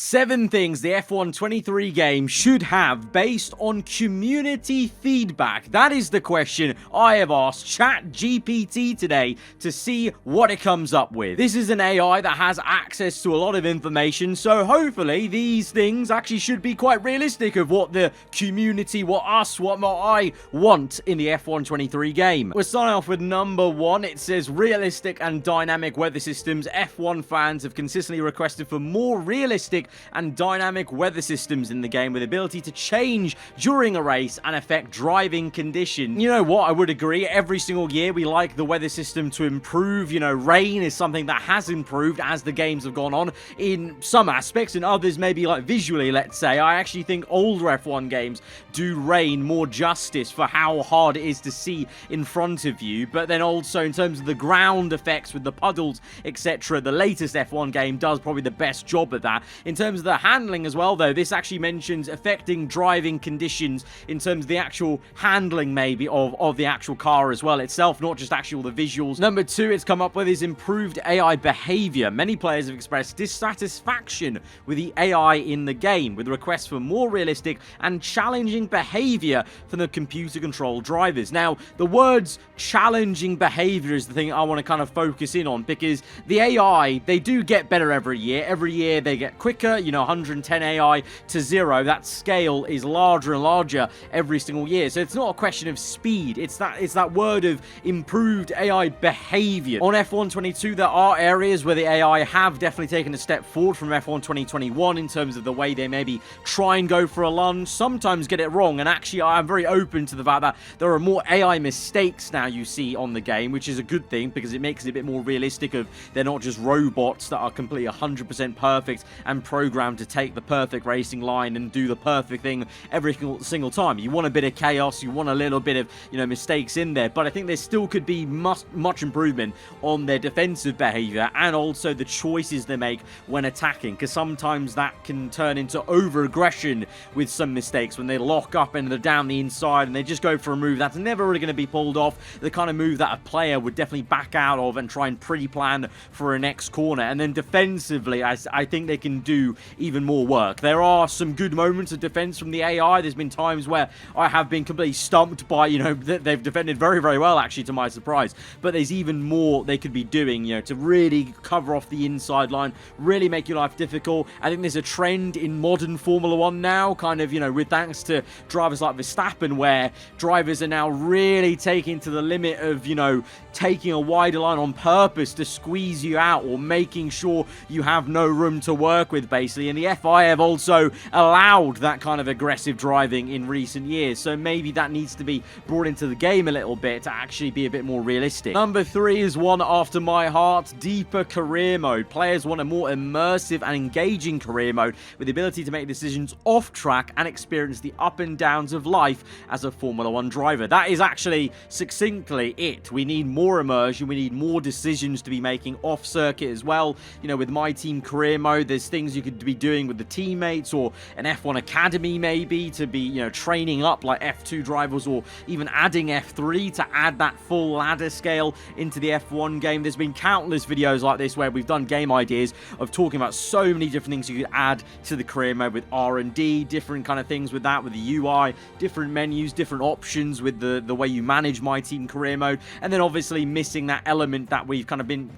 7 things the F1 23 game should have based on community feedback. That is the question I have asked ChatGPT today to see what it comes up with. This is an AI that has access to a lot of information, so hopefully these things actually should be quite realistic of what the community, what I want in the F1 23 game. We're starting off with number 1. It says realistic and dynamic weather systems. F1 fans have consistently requested for more realistic and dynamic weather systems in the game with the ability to change during a race and affect driving condition. You know what? I would agree. Every single year we like the weather system to improve. You know, rain is something that has improved as the games have gone on in some aspects, and others maybe like visually, let's say. I actually think older F1 games do rain more justice for how hard it is to see in front of you. But then also in terms of the ground effects with the puddles, etc., the latest F1 game does probably the best job at that. In terms of the handling as well, though, this actually mentions affecting driving conditions in terms of the actual handling maybe of the actual car as well itself, not just actually all the visuals. Number 2 it's come up with is improved AI behavior. Many players have expressed dissatisfaction with the AI in the game, with requests for more realistic and challenging behavior from the computer-controlled drivers. Now, the words challenging behavior is the thing I want to kind of focus in on, because the AI, they do get better every year. Every year they get quicker, you know, 110 AI to 0. That scale is larger and larger every single year. So it's not a question of speed. It's that word of improved AI behavior. On F1 22, there are areas where the AI have definitely taken a step forward from F1 2021 in terms of the way they maybe try and go for a lunge, sometimes get it wrong. And actually, I'm very open to the fact that there are more AI mistakes now you see on the game, which is a good thing because it makes it a bit more realistic of they're not just robots that are completely 100% perfect and programmed to take the perfect racing line and do the perfect thing every single time. You want a bit of chaos, you want a little bit of, you know, mistakes in there, but I think there still could be much improvement on their defensive behavior and also the choices they make when attacking, because sometimes that can turn into over-aggression with some mistakes when they lock up and they're down the inside and they just go for a move that's never really going to be pulled off, the kind of move that a player would definitely back out of and try and pre-plan for a next corner. And then defensively, I think they can do even more work. There are some good moments of defense from the AI. There's been times where I have been completely stumped by, you know, they've defended very, very well, actually, to my surprise. But there's even more they could be doing, you know, to really cover off the inside line, really make your life difficult. I think there's a trend in modern Formula 1 now, kind of, you know, with thanks to drivers like Verstappen, where drivers are now really taking to the limit of, you know, taking a wider line on purpose to squeeze you out or making sure you have no room to work with, basically. And the FI have also allowed that kind of aggressive driving in recent years, so maybe that needs to be brought into the game a little bit to actually be a bit more realistic. Number 3 is one after my heart: deeper career mode. Players want a more immersive and engaging career mode with the ability to make decisions off track and experience the up and downs of life as a Formula 1 driver. That is actually succinctly it. We need more immersion, we need more decisions to be making off circuit as well. You know, with My Team career mode, there's things you could be doing with the teammates, or an F1 academy maybe to be, you know, training up like F2 drivers, or even adding F3 to add that full ladder scale into the F1 game. There's been countless videos like this where we've done game ideas of talking about so many different things you could add to the career mode with R&D, different kind of things with that, with the UI, different menus, different options with the way you manage My Team career mode. And then obviously missing that element that we've kind of been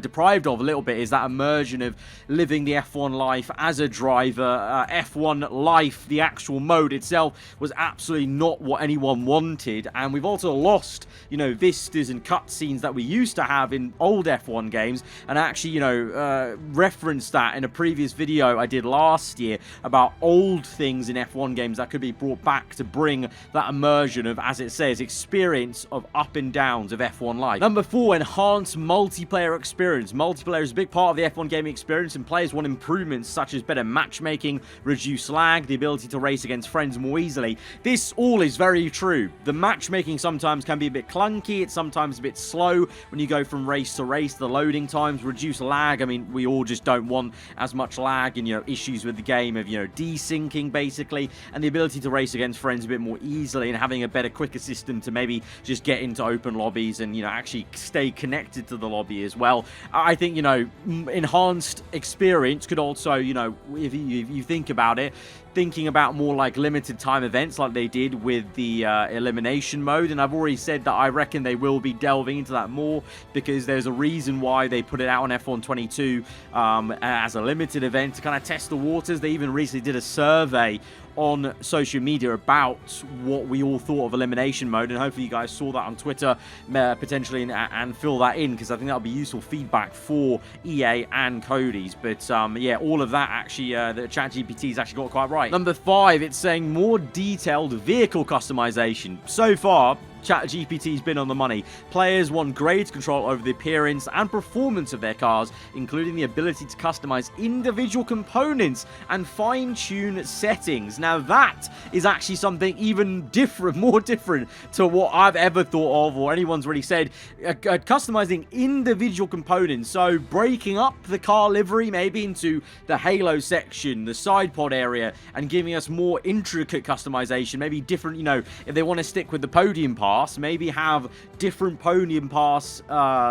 deprived of a little bit is that immersion of living the F1 life as a driver. F1 life, the actual mode itself, was absolutely not what anyone wanted, and we've also lost, you know, vistas and cutscenes that we used to have in old F1 games. And actually, you know, referenced that in a previous video I did last year about old things in F1 games that could be brought back to bring that immersion of, as it says, experience of up and downs of F1 life. Number 4, enhanced multiplayer experience. Multiplayer is a big part of the F1 gaming experience, and players want improvements such as better matchmaking, reduced lag, the ability to race against friends more easily. This all is very true. The matchmaking sometimes can be a bit clunky, it's sometimes a bit slow when you go from race to race, the loading times, reduce lag. I mean, we all just don't want as much lag and, you know, issues with the game of, you know, desyncing basically, and the ability to race against friends a bit more easily and having a better, quicker system to maybe just get into open lobbies and, you know, actually stay connected to the lobby as well. I think, you know, enhanced experience could also, you know, if you think about it, thinking about more like limited time events like they did with the elimination mode. And I've already said that I reckon they will be delving into that more, because there's a reason why they put it out on F1 22 as a limited event to kind of test the waters. They even recently did a survey on social media about what we all thought of elimination mode, and hopefully you guys saw that on Twitter potentially and fill that in, because I think that'll be useful feedback for EA and Cody's. But yeah, all of that actually the ChatGPT's actually got quite right. Number 5, it's saying more detailed vehicle customization. So far, ChatGPT's been on the money. Players want greater control over the appearance and performance of their cars, including the ability to customize individual components and fine-tune settings. Now that is actually something even different, more different to what I've ever thought of or anyone's really said. Customizing individual components, so breaking up the car livery maybe into the halo section, the side pod area, and giving us more intricate customization, maybe different, you know, if they want to stick with the podium pass, maybe have different podium pass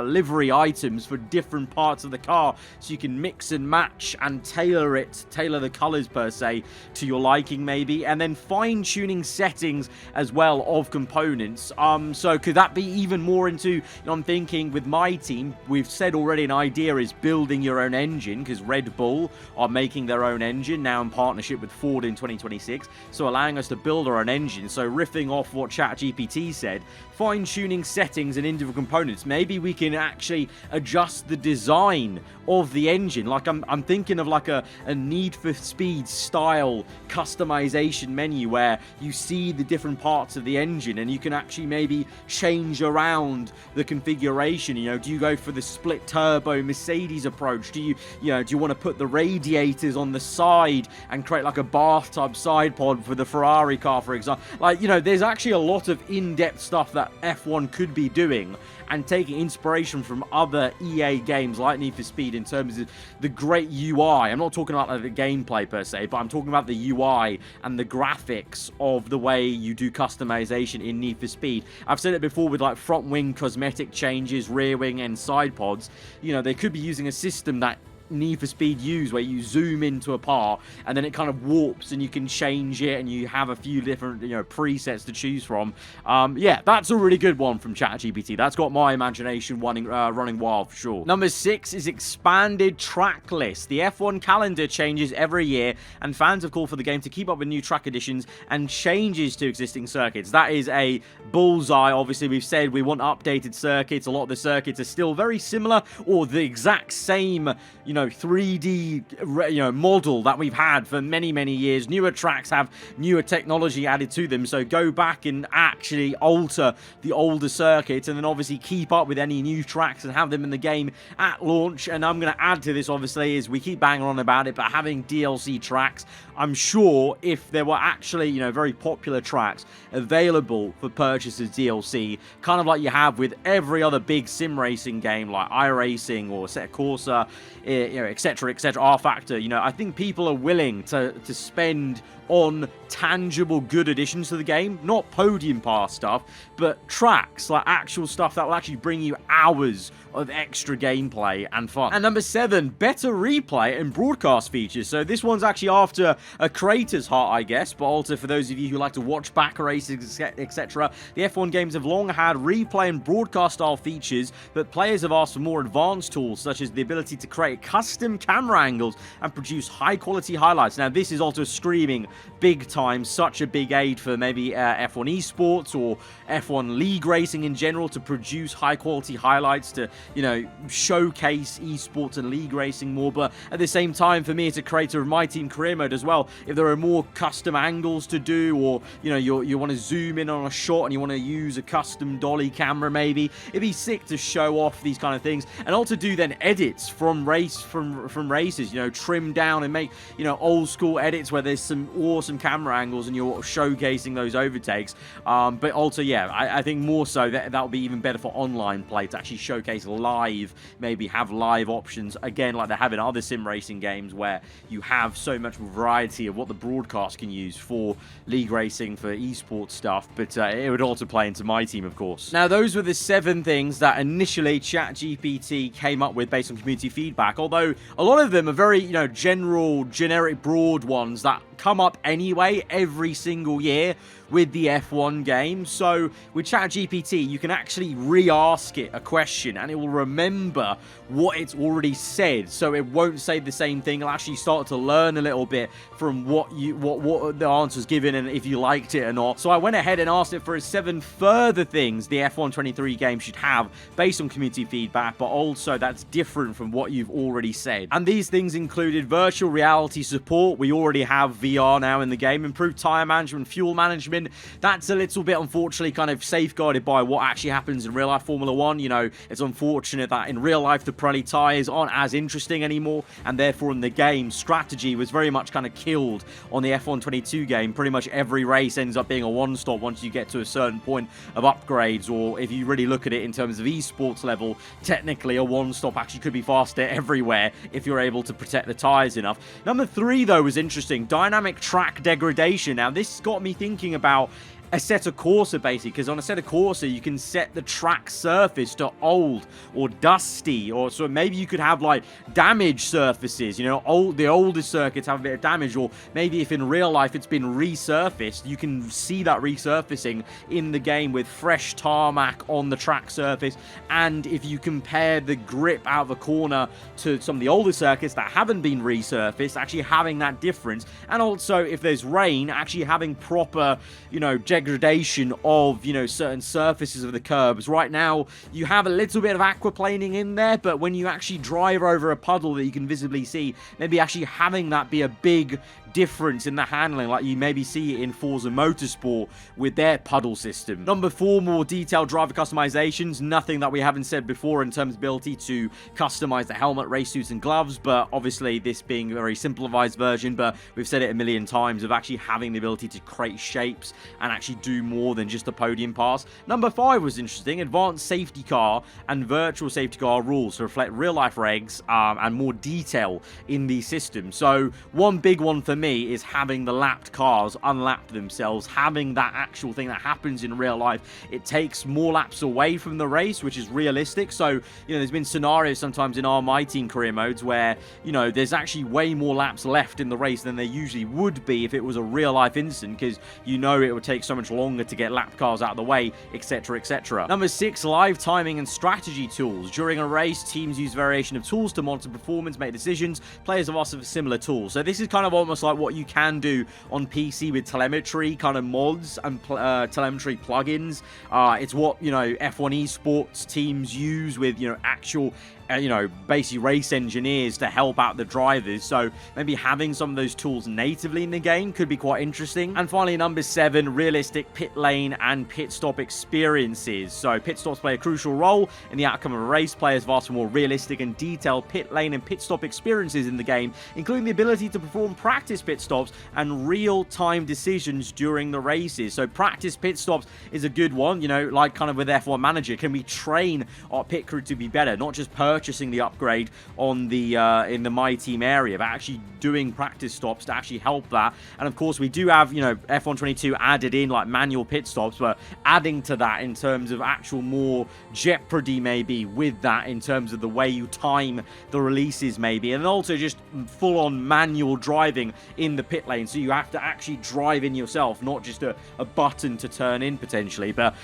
livery items for different parts of the car, so you can mix and match and tailor the colors per se to your liking maybe, and then fine-tuning settings as well of components. So could that be even more into, you know, I'm thinking with my team, we've said already an idea is building your own engine, because Red Bull are making their own engine now in partnership with Ford in 2026, so allowing us to build our own engine. So riffing off what ChatGPT said, fine-tuning settings and individual components, maybe we can actually adjust the design of the engine. Like I'm thinking of like a Need for Speed style customization menu where you see the different parts of the engine and you can actually maybe change around the configuration. You know, do you go for the split turbo Mercedes approach? Do you want to put the radiators on the side and create like a bathtub side pod for the Ferrari car, for example? Like, you know, there's actually a lot of in-depth stuff that F1 could be doing and taking inspiration from other EA games like Need for Speed in terms of the great UI. I'm not talking about like the gameplay per se, but I'm talking about the UI and the graphics of the way you do customization in Need for Speed. I've said it before with like front wing cosmetic changes, rear wing and side pods. You know, they could be using a system that Need for Speed use, where you zoom into a part and then it kind of warps and you can change it and you have a few different, you know, presets to choose from. Yeah, that's a really good one from ChatGPT. That's got my imagination running wild for sure. Number 6 is expanded track list. The F1 calendar changes every year and fans have called for the game to keep up with new track additions and changes to existing circuits. That is a bullseye. Obviously, we've said we want updated circuits. A lot of the circuits are still very similar or the exact same, you know, 3D, model that we've had for many, many years. Newer tracks have newer technology added to them, so go back and actually alter the older circuits and then obviously keep up with any new tracks and have them in the game at launch. And I'm going to add to this, obviously, is we keep banging on about it, but having DLC tracks, I'm sure if there were actually, you know, very popular tracks available for purchase as DLC, kind of like you have with every other big sim racing game like iRacing or Assetto Corsa, etc., R-Factor, you know, I think people are willing to spend on tangible good additions to the game, not podium pass stuff, but tracks, like actual stuff that will actually bring you hours of extra gameplay and fun. And number 7, better replay and broadcast features. So this one's actually after a creator's heart, I guess, but also for those of you who like to watch back races, etc. The F1 games have long had replay and broadcast style features, but players have asked for more advanced tools, such as the ability to create custom camera angles and produce high quality highlights. Now this is also screaming big time, such a big aid for maybe F1 esports or F1 league racing in general, to produce high quality highlights to, you know, showcase esports and league racing more. But at the same time, for me as a creator of my team career mode as well, if there are more custom angles to do, or, you know, you want to zoom in on a shot and you want to use a custom dolly camera, maybe it'd be sick to show off these kind of things, and also do then edits from races, you know, trim down and make, you know, old school edits where there's some awesome camera angles and you're showcasing those overtakes. But also, yeah, I think more so that'll be even better for online play, to actually showcase live, maybe have live options again like they have in other sim racing games, where you have so much variety of what the broadcast can use for league racing, for esports stuff. But it would also play into my team, of course. Now those were the 7 things that initially ChatGPT came up with based on community feedback. Although although a lot of them are very, general, generic, broad ones that come up anyway every single year with the F1 game. So with ChatGPT, you can actually re-ask it a question and it will remember what it's already said. So it won't say the same thing. It'll actually start to learn a little bit from what the answer's given and if you liked it or not. So I went ahead and asked it for 7 further things the F1 23 game should have based on community feedback, but also that's different from what you've already said. And these things included virtual reality support. We already have VR now in the game. Improved tire management, fuel management. That's a little bit, unfortunately, kind of safeguarded by what actually happens in real life Formula 1. It's unfortunate that in real life the Pirelli tires aren't as interesting anymore, and therefore in the game, strategy was very much kind of killed on the F1 22 game. Pretty much every race ends up being a one-stop once you get to a certain point of upgrades, or if you really look at it in terms of esports level, technically a one-stop actually could be faster everywhere if you're able to protect the tires enough. Number 3, though, was interesting. Dynamic track degradation. Now, this got me thinking about Assetto Corsa, basically, because on Assetto Corsa you can set the track surface to old or dusty, or so maybe you could have like damaged surfaces, the older circuits have a bit of damage, or maybe if in real life it's been resurfaced, you can see that resurfacing in the game with fresh tarmac on the track surface. And if you compare the grip out of the corner to some of the older circuits that haven't been resurfaced, actually having that difference, and also if there's rain, actually having proper, degradation of, certain surfaces of the curbs. Right now, you have a little bit of aquaplaning in there, but when you actually drive over a puddle that you can visibly see, maybe actually having that be a big difference in the handling, like you maybe see it in Forza Motorsport with their puddle system. Number 4, more detailed driver customizations. Nothing that we haven't said before in terms of ability to customize the helmet, race suits, and gloves, but obviously this being a very simplified version, but we've said it a million times, of actually having the ability to create shapes and actually do more than just a podium pass. Number 5 was interesting. Advanced safety car and virtual safety car rules to reflect real-life regs and more detail in the system. So one big one for me is having the lapped cars unlap themselves, having that actual thing that happens in real life. It takes more laps away from the race, which is realistic. So, there's been scenarios sometimes in my team career modes where, there's actually way more laps left in the race than there usually would be if it was a real life incident, because it would take so much longer to get lap cars out of the way, etc, etc. Number 6, live timing and strategy tools. During a race, teams use variation of tools to monitor performance, make decisions. Players have asked for similar tools. So this is kind of almost like what you can do on PC with telemetry kind of mods and telemetry plugins. It's what, F1 esports teams use with, actual basically race engineers to help out the drivers. So maybe having some of those tools natively in the game could be quite interesting. And finally, number 7, realistic pit lane and pit stop experiences. So pit stops play a crucial role in the outcome of a race. Players have asked for more realistic and detailed pit lane and pit stop experiences in the game, including the ability to perform practice pit stops and real-time decisions during the races. So practice pit stops is a good one, like kind of with F1 Manager. Can we train our pit crew to be better, not just purchasing the upgrade on the in the My Team area, but actually doing practice stops to actually help that. And of course, we do have, F1 22 added in like manual pit stops, but adding to that in terms of actual more jeopardy maybe with that in terms of the way you time the releases maybe, and also just full-on manual driving in the pit lane, so you have to actually drive in yourself, not just a button to turn in potentially. But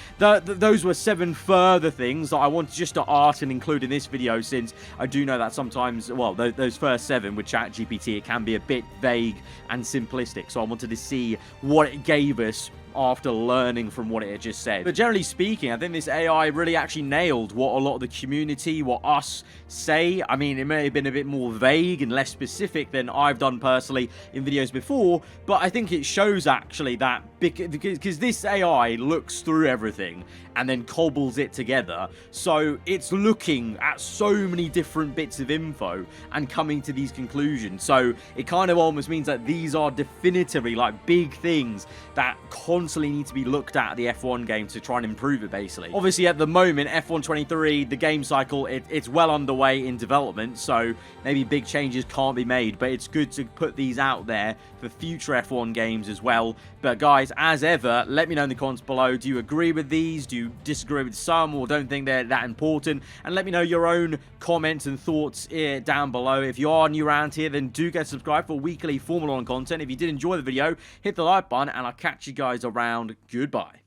those were 7 further things that I wanted just to art and include in this video, since I do know that sometimes, well, those first 7 with ChatGPT, it can be a bit vague and simplistic, so I wanted to see what it gave us after learning from what it had just said. But generally speaking, I think this AI really actually nailed what a lot of the community, what us say. I mean, it may have been a bit more vague and less specific than I've done personally in videos before, but I think it shows actually that because this AI looks through everything and then cobbles it together, so it's looking at so many different bits of info and coming to these conclusions. So it kind of almost means that these are definitively like big things that constantly constantly need to be looked at the F1 game to try and improve it, basically. Obviously, at the moment, F1 23, the game cycle, it's well underway in development, so maybe big changes can't be made, but it's good to put these out there for future F1 games as well. But guys, as ever, let me know in the comments below, do you agree with these? Do you disagree with some or don't think they're that important? And let me know your own comments and thoughts down below. If you are new around here, then do get subscribed for weekly Formula 1 content. If you did enjoy the video, hit the like button, and I'll catch you guys around. Goodbye.